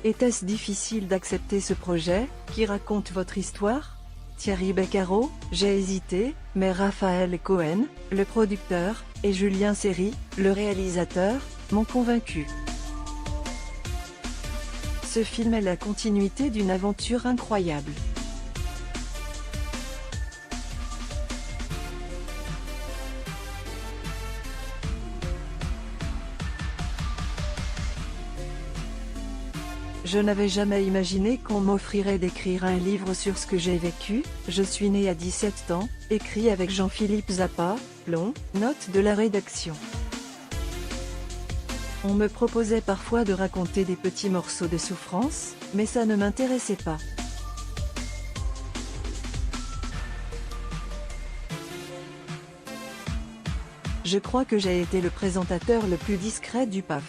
Était-ce difficile d'accepter ce projet, qui raconte votre histoire? Thierry Beccaro, j'ai hésité, mais Raphaël Cohen, le producteur, et Julien Seri, le réalisateur, m'ont convaincu. Ce film est la continuité d'une aventure incroyable. Je n'avais jamais imaginé qu'on m'offrirait d'écrire un livre sur ce que j'ai vécu. Je suis né à 17 ans, écrit avec Jean-Philippe Zappa, long, note de la rédaction. On me proposait parfois de raconter des petits morceaux de souffrance, mais ça ne m'intéressait pas. Je crois que j'ai été le présentateur le plus discret du PAF.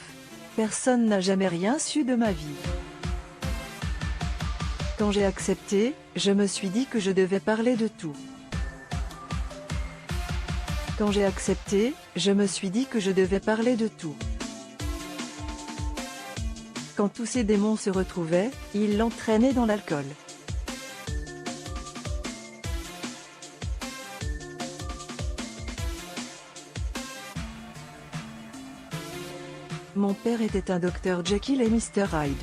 Personne n'a jamais rien su de ma vie. Quand j'ai accepté, je me suis dit que je devais parler de tout. Quand j'ai accepté, je me suis dit que je devais parler de tout. Quand tous ces démons se retrouvaient, ils l'entraînaient dans l'alcool. Mon père était un docteur Jekyll et Mr Hyde.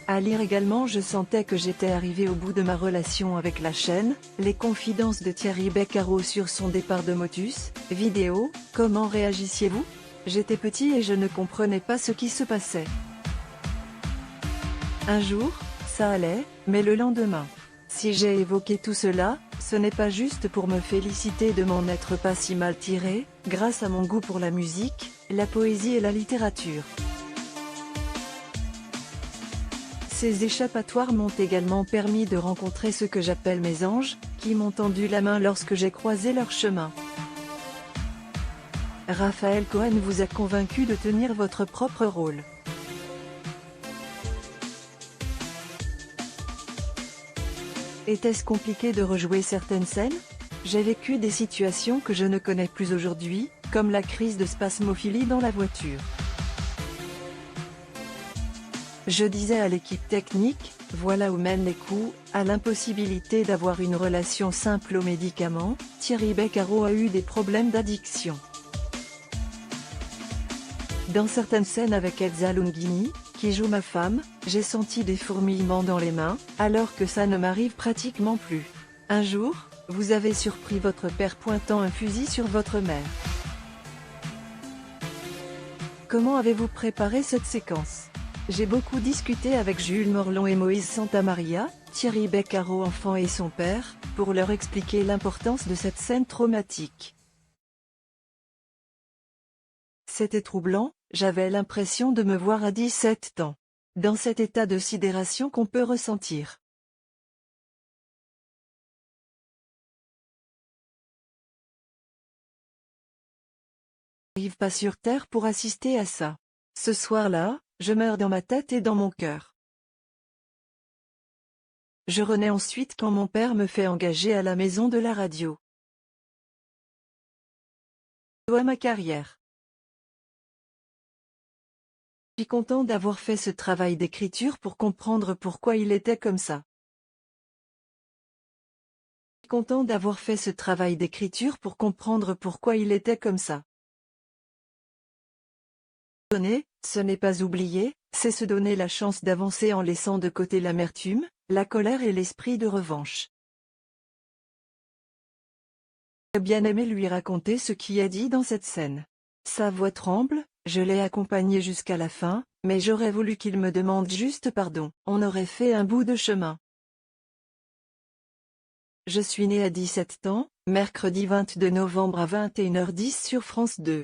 À lire également, je sentais que j'étais arrivé au bout de ma relation avec la chaîne. Les confidences de Thierry Beccaro sur son départ de Motus, vidéo, comment réagissiez-vous? J'étais petit et je ne comprenais pas ce qui se passait. Un jour, ça allait, mais le lendemain. Si j'ai évoqué tout cela, ce n'est pas juste pour me féliciter de m'en être pas si mal tiré, grâce à mon goût pour la musique, la poésie et la littérature. Ces échappatoires m'ont également permis de rencontrer ceux que j'appelle mes anges, qui m'ont tendu la main lorsque j'ai croisé leur chemin. Raphaël Cohen vous a convaincu de tenir votre propre rôle. Était-ce compliqué de rejouer certaines scènes? J'ai vécu des situations que je ne connais plus aujourd'hui, comme la crise de spasmophilie dans la voiture. Je disais à l'équipe technique, voilà où mènent les coups, à l'impossibilité d'avoir une relation simple aux médicaments. Thierry Beccaro a eu des problèmes d'addiction. Dans certaines scènes avec Elsa Longini, qui joue ma femme, j'ai senti des fourmillements dans les mains, alors que ça ne m'arrive pratiquement plus. Un jour, vous avez surpris votre père pointant un fusil sur votre mère. Comment avez-vous préparé cette séquence? J'ai beaucoup discuté avec Jules Morlon et Moïse Santamaria, Thierry Beccaro enfant et son père, pour leur expliquer l'importance de cette scène traumatique. C'était troublant, j'avais l'impression de me voir à 17 ans. Dans cet état de sidération qu'on peut ressentir. Je n'arrive pas sur Terre pour assister à ça. Ce soir-là, je meurs dans ma tête et dans mon cœur. Je renais ensuite quand mon père me fait engager à la maison de la radio. Je dois ma carrière. Je suis content d'avoir fait ce travail d'écriture pour comprendre pourquoi il était comme ça. Je suis content d'avoir fait ce travail d'écriture pour comprendre pourquoi il était comme ça. Donner, ce n'est pas oublier, c'est se donner la chance d'avancer en laissant de côté l'amertume, la colère et l'esprit de revanche. J'ai bien aimé lui raconter ce qu'il a dit dans cette scène. Sa voix tremble, je l'ai accompagné jusqu'à la fin, mais j'aurais voulu qu'il me demande juste pardon. On aurait fait un bout de chemin. Je suis né à 17 ans, mercredi 22 novembre à 21h10 sur France 2.